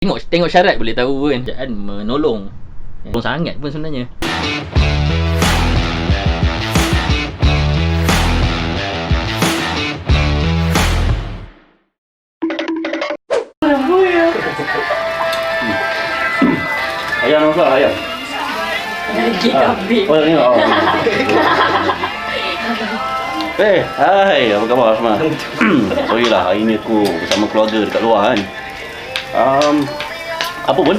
Tengok syarat boleh tahu kan. Kerajaan menolong. Tolong sangat pun sebenarnya. Ayam apa ayam? Lagi kambing. Oh ni. Hai, apa khabar semua? Sorry lah, hari ni aku bersama keluarga dekat luar kan. Apa pun,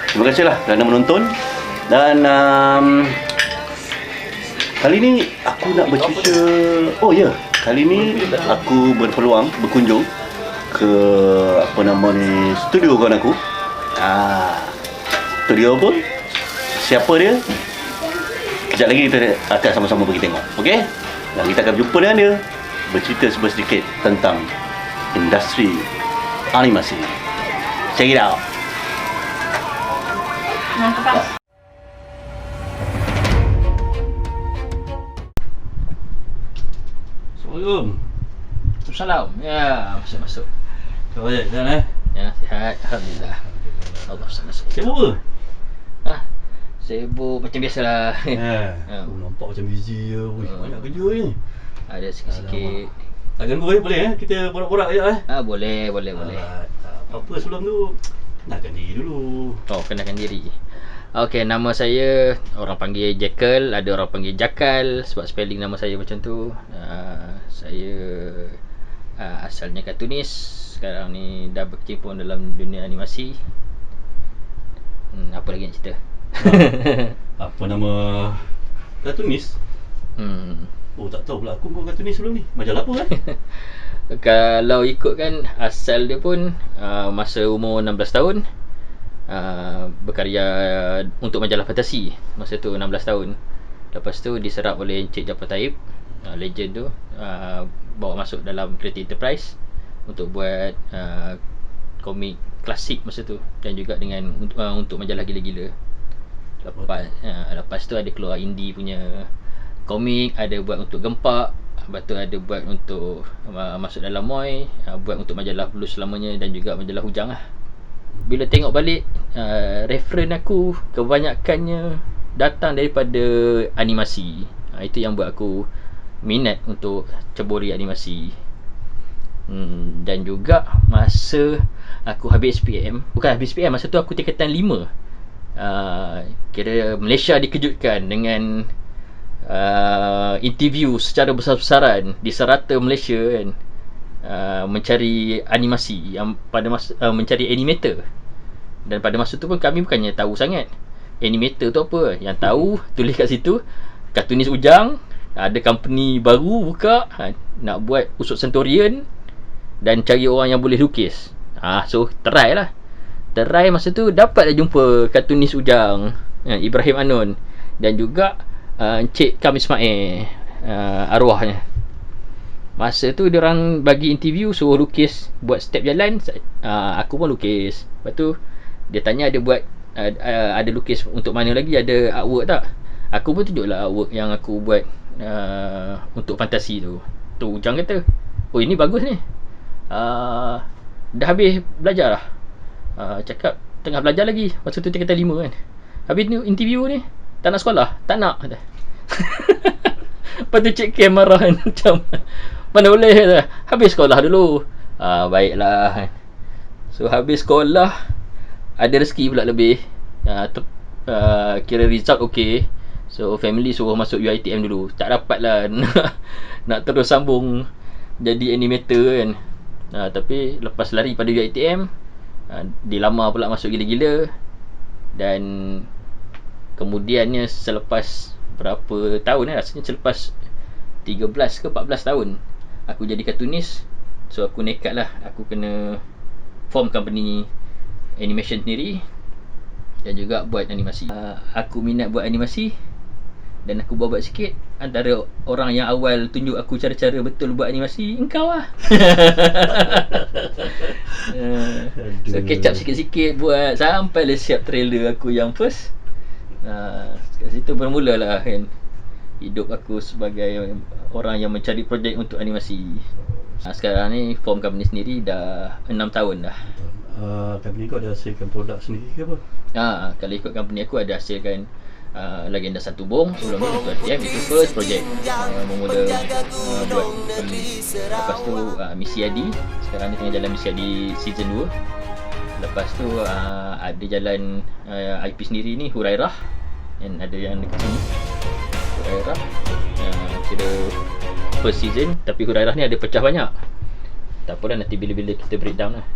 terima kasih lah kerana menonton. Dan kali ni aku nak bercerita. Oh ya, kali ni aku berpeluang berkunjung ke apa nama ni, studio kawan aku. Studio apa? Siapa dia? Kejap lagi kita akan sama-sama pergi tengok. Okey? Dan kita akan berjumpa dengan dia, bercerita sedikit tentang industri animasi. Check it out. Assalamualaikum. Waalaikumsalam. Ya, masuk. Kau ada dah Ya, sihat. Alhamdulillah. Allah SWT. Sibuk apa? Sibuk macam biasalah. Aku nampak macam busy je. Banyak kerja ni. Ada sikit-sikit. Tak ganggu boleh kita borak-borak je Boleh. Apa sebelum tu, kenalkan diri dulu. Oh, kenalkan diri. Okey, nama saya orang panggil Jekyll, ada orang panggil Jakal sebab spelling nama saya macam tu. Saya asalnya kartunis. Sekarang ni dah berkecimpung dalam dunia animasi. Apa lagi nak cerita? Apa nama kartunis? Oh, tak tahu pula aku kau kartunis sebelum ni. Majalah apa kan? Kalau ikutkan asal dia pun masa umur 16 tahun berkarya untuk majalah fantasi. Masa tu 16 tahun. Lepas tu diserap oleh Encik Jaafar Taib, legend tu, bawa masuk dalam Creative Enterprise untuk buat komik klasik masa tu, dan juga dengan untuk majalah gila-gila. Lepas tu ada keluar indie punya komik, ada buat untuk Gempak, lepas tu ada buat untuk masuk dalam Moy, buat untuk majalah Blues selamanya dan juga majalah Hujang lah. Bila tengok balik, referen aku kebanyakannya datang daripada animasi. Itu yang buat aku minat untuk ceburi animasi. Dan juga masa aku habis SPM, bukan habis SPM, masa tu aku tingkatan 5. Kira Malaysia dikejutkan dengan interview secara besar-besaran di serata Malaysia kan, mencari animasi yang pada masa mencari animator. Dan pada masa tu pun kami bukannya tahu sangat animator tu apa. Yang tahu tulis kat situ kartunis Ujang, ada company baru buka, nak buat Usut Centurion dan cari orang yang boleh lukis. So try masa tu, dapatlah jumpa kartunis Ujang, Ibrahim Anun, dan juga Encik Kam Ismail, arwahnya. Masa tu diorang bagi interview, suruh lukis buat step jalan. Aku pun lukis. Lepas tu dia tanya ada lukis untuk mana lagi, ada artwork tak. Aku pun tunjuklah artwork yang aku buat untuk fantasi tu. Tu Ujang kata, oh ini bagus ni. Dah habis belajar lah. Cakap tengah belajar lagi. Masa tu tingkatan 5 kan. Habis ni interview ni, tak nak sekolah? Tak nak. Lepas tu Cik Kim marah kan. Macam mana boleh kata, habis sekolah dulu. Baiklah. So habis sekolah, ada rezeki pula lebih. Kira result okey. So family suruh masuk UiTM dulu. Tak dapat lah nak terus sambung jadi animator kan. Tapi lepas lari pada UiTM, dilamar pula masuk gila-gila. Dan kemudiannya selepas berapa tahun rasanya selepas 13 ke 14 tahun aku jadi kartunis. So aku nekat lah, aku kena form company animation sendiri dan juga buat animasi. Aku minat buat animasi dan aku buat sikit. Antara orang yang awal tunjuk aku cara-cara betul buat animasi, engkau lah. So catch up sikit-sikit buat sampailah siap trailer aku yang first. Kat situ bermula lah kan hidup aku sebagai orang yang mencari projek untuk animasi. Sekarang ni form company sendiri dah 6 tahun dah. Company kau ada hasilkan produk sendiri ke apa? Kalau ikut company aku ada hasilkan Legenda Satu Bong. Sebelum tu Satu RTM, itu first project memula buat lepas tu Misi Adi. Sekarang ni tengah jalan Misi Adi season 2. Lepas tu ada jalan IP sendiri ni, Hurairah, dan ada yang dekat sini Hurairah, kira first season. Tapi Hurairah ni ada pecah banyak, tak apalah, nanti bila-bila kita breakdown lah.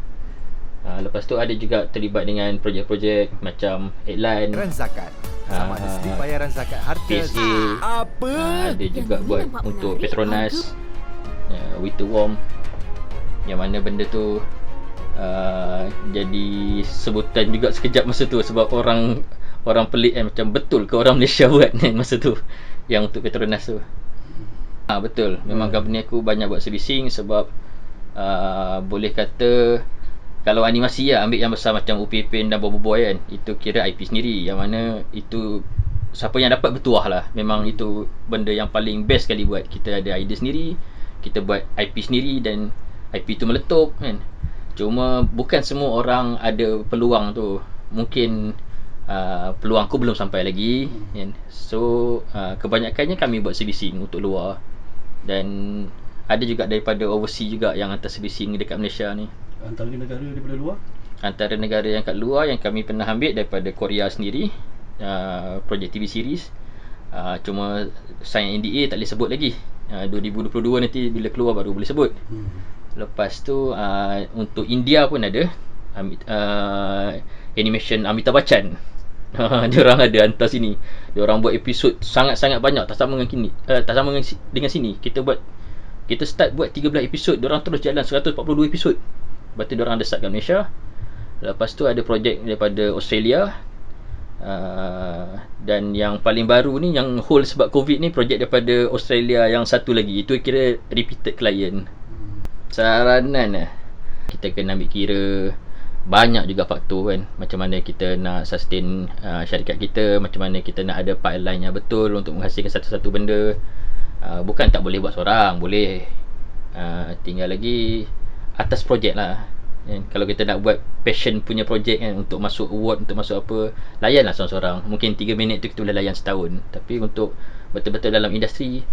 Lepas tu ada juga terlibat dengan projek-projek macam Headline, zakat sama ada slip bayaran zakat harta PSA, ada juga buat untuk Petronas, Winterwarm, yang mana benda tu jadi sebutan juga sekejap masa tu, sebab orang pelik macam betul ke orang Malaysia buat kan masa tu yang untuk Petronas tu. Betul, memang company aku banyak buat servicing, sebab boleh kata kalau animasi ambil yang besar macam Upin dan Bobo Boy kan, itu kira IP sendiri, yang mana itu siapa yang dapat bertuah lah. Memang itu benda yang paling best sekali buat. Kita ada idea sendiri, kita buat IP sendiri, dan IP tu meletup kan. Cuma bukan semua orang ada peluang tu. Mungkin peluang aku belum sampai lagi kan. So kebanyakannya kami buat servicing untuk luar, dan ada juga daripada overseas juga yang hantar servicing dekat Malaysia ni. Antara negara daripada luar? Antara negara yang kat luar yang kami pernah ambil daripada Korea sendiri, projek TV series. Cuma sign NDA tak boleh sebut lagi. 2022 nanti bila keluar baru boleh sebut. Lepas tu untuk India pun ada animation Amitabh Bachchan. Diorang ada hantar sini. Diorang buat episod sangat-sangat banyak, tak sama dengan sini. Kita start buat 13 episod, diorang terus jalan 142 episod. Lepas tu diorang ada start kat Malaysia. Lepas tu ada projek daripada Australia, dan yang paling baru ni yang hold sebab Covid ni, projek daripada Australia yang satu lagi. Itu kira repeated client. Saranan kita kena ambil kira banyak juga faktor kan. Macam mana kita nak sustain syarikat kita, macam mana kita nak ada pipeline yang betul untuk menghasilkan satu-satu benda. Bukan tak boleh buat seorang, boleh. Tinggal lagi atas projek lah kan. Kalau kita nak buat passion punya projek kan, untuk masuk award, untuk masuk apa, layanlah seorang-seorang. Mungkin 3 minit tu kita boleh layan setahun. Tapi untuk betul-betul dalam industri,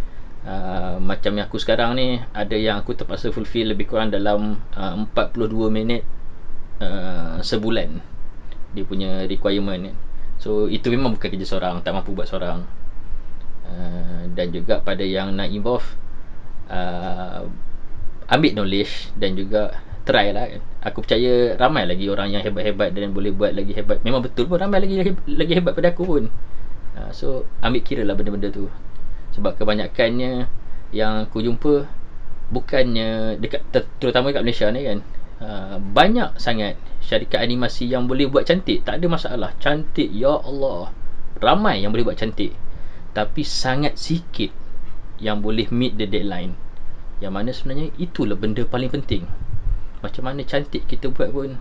macam yang aku sekarang ni, ada yang aku terpaksa fulfill lebih kurang dalam 42 minit sebulan, dia punya requirement kan. So itu memang bukan kerja seorang, tak mampu buat seorang. Dan juga pada yang nak involve, ambil knowledge dan juga try lah kan. Aku percaya ramai lagi orang yang hebat-hebat dan boleh buat lagi hebat. Memang betul pun ramai lagi hebat pada aku pun. So ambil kira lah benda-benda tu. Sebab kebanyakannya yang aku jumpa, bukannya dekat, terutama dekat Malaysia ni kan, banyak sangat syarikat animasi yang boleh buat cantik. Tak ada masalah, cantik, ya Allah, ramai yang boleh buat cantik. Tapi sangat sikit yang boleh meet the deadline. Yang mana sebenarnya itulah benda paling penting. Macam mana cantik kita buat pun,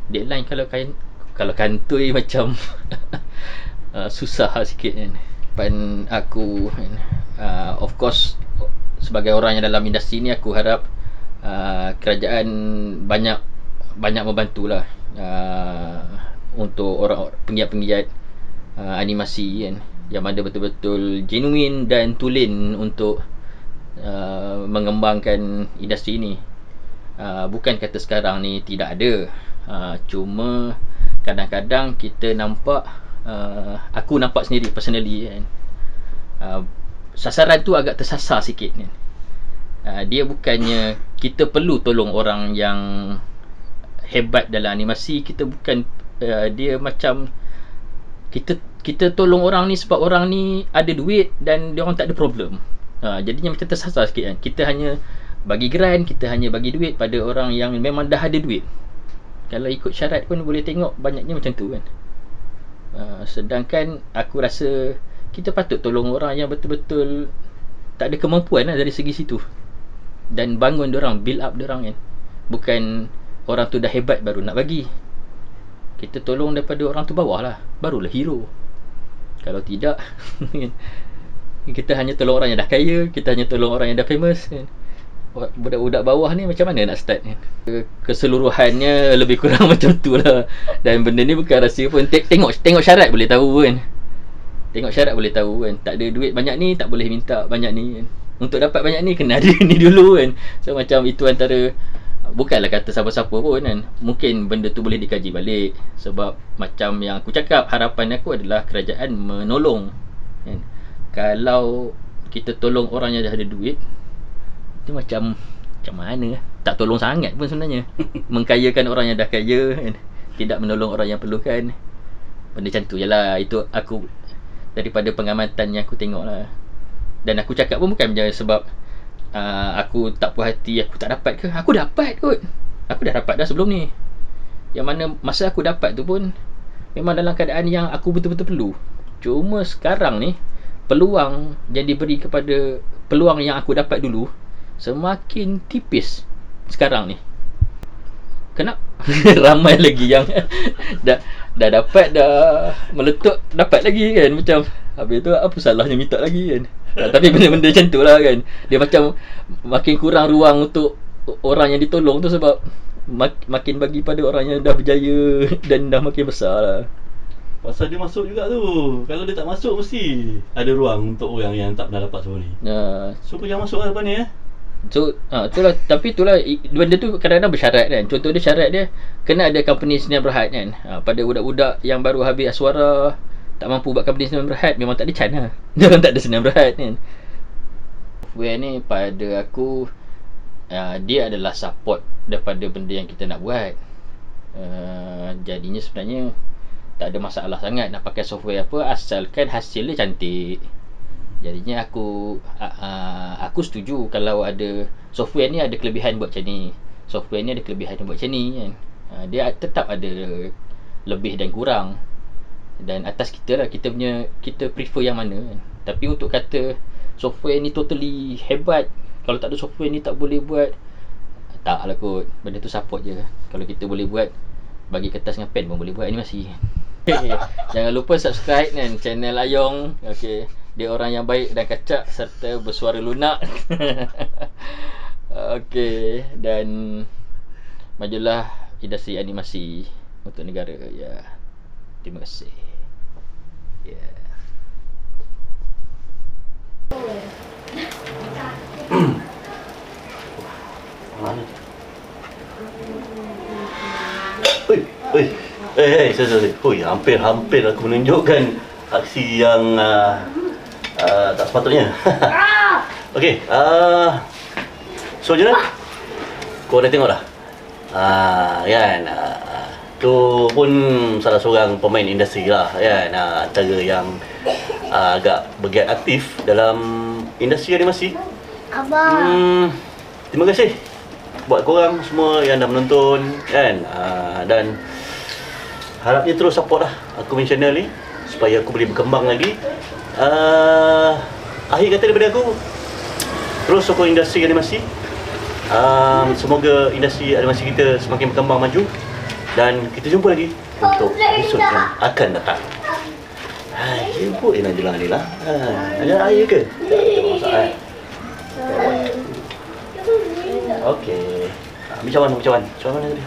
deadline kalau kantoi macam susah sikit kan. Dan aku of course, sebagai orang yang dalam industri ni, aku harap kerajaan banyak membantulah untuk orang penggiat-penggiat animasi kan, yang mana betul-betul genuine dan tulen untuk mengembangkan industri ni. Bukan kata sekarang ni tidak ada, cuma kadang-kadang kita nampak, aku nampak sendiri personally kan, sasaran tu agak tersasar sikit kan. Dia bukannya kita perlu tolong orang yang hebat dalam animasi, kita bukan dia macam kita tolong orang ni sebab orang ni ada duit dan dia orang tak ada problem. Jadinya macam tersasar sikit kan. Kita hanya bagi grant, kita hanya bagi duit pada orang yang memang dah ada duit. Kalau ikut syarat pun boleh tengok banyaknya macam tu kan. Sedangkan aku rasa kita patut tolong orang yang betul-betul tak ada kemampuan lah dari segi situ, dan bangun diorang, build up diorang kan. Bukan orang tu dah hebat baru nak bagi. Kita tolong daripada orang tu bawah lah, barulah hero. Kalau tidak kita hanya tolong orang yang dah kaya, kita hanya tolong orang yang dah famous kan. budak-budak bawah ni macam mana nak start ni? Keseluruhannya lebih kurang macam tu lah. Dan benda ni bukan rahsia pun. Tengok syarat boleh tahu kan. Tengok syarat boleh tahu kan. Tak ada duit banyak ni, tak boleh minta banyak ni kan. Untuk dapat banyak ni, kena ada ni dulu kan. So macam itu antara, bukanlah kata siapa-siapa pun kan. Mungkin benda tu boleh dikaji balik. Sebab macam yang aku cakap, harapan aku adalah kerajaan menolong kan. Kalau kita tolong orang yang dah ada duit, itu macam mana, tak tolong sangat pun sebenarnya. Mengkayakan orang yang dah kaya kan, tidak menolong orang yang perlukan. Benda macam tu je lah. Itu aku, daripada pengamatan yang aku tengok lah. Dan aku cakap pun bukan sebab aku tak puas hati aku tak dapat ke. Aku dapat kot. Aku dah dapat dah sebelum ni. Yang mana masa aku dapat tu pun memang dalam keadaan yang aku betul-betul perlu. Cuma sekarang ni, peluang yang diberi kepada peluang yang aku dapat dulu semakin tipis sekarang ni. Kenapa? Ramai lagi yang dah dapat, dah meletup, dapat lagi kan. Macam habis tu apa salahnya minta lagi kan. Tapi benda-benda macam tu lah kan. Dia macam makin kurang ruang untuk orang yang ditolong tu, sebab makin bagi pada orang yang dah berjaya dan dah makin besar lah. Pasal dia masuk juga tu. Kalau dia tak masuk, mesti ada ruang untuk orang yang tak pernah dapat semua ni. So kau jangan masuk lah lepas ni So itulah. Tapi itulah, benda tu kadang-kadang bersyarat kan. Contoh dia, syarat dia kena ada company sdn berhad kan. Pada budak-budak yang baru habis aswara, tak mampu buat company sdn berhad, memang tak ada chance lah. Memang tak ada sdn berhad kan. Software ni pada aku, dia adalah support daripada benda yang kita nak buat. Jadinya sebenarnya tak ada masalah sangat nak pakai software apa, asalkan hasilnya cantik. Jadinya aku setuju kalau ada software ni ada kelebihan buat macam ni, software ni ada kelebihan buat macam ni kan. Dia tetap ada lebih dan kurang, dan atas kita lah, kita prefer yang mana kan. Tapi untuk kata software ni totally hebat, kalau tak ada software ni tak boleh buat, tak lah kot. Benda tu support je. Kalau kita boleh buat, bagi kertas dengan pen pun boleh buat animasi. Jangan lupa subscribe kan channel Ayong. Okay, dia orang yang baik dan kacak serta bersuara lunak. Okay, dan majulah industri animasi untuk negara ya. Terima kasih. Sorry. Hampir aku menunjukkan aksi yang tak sepatutnya. Okay, so je lah. Kau dah tengok dah kan. Tu pun salah seorang pemain industri lah kan, antara yang agak bergiat aktif dalam industri animasi. Terima kasih buat korang semua yang dah menonton kan. Dan harapnya terus support lah aku punya channel ni supaya aku boleh berkembang lagi. Akhir kata daripada aku, terus sokong industri animasi. Semoga industri animasi kita semakin berkembang maju. Dan kita jumpa lagi untuk episod yang akan datang. Dia pun nak jelang ni lah. Ada air ke? Tak masak Okay. Ambil cawan tadi.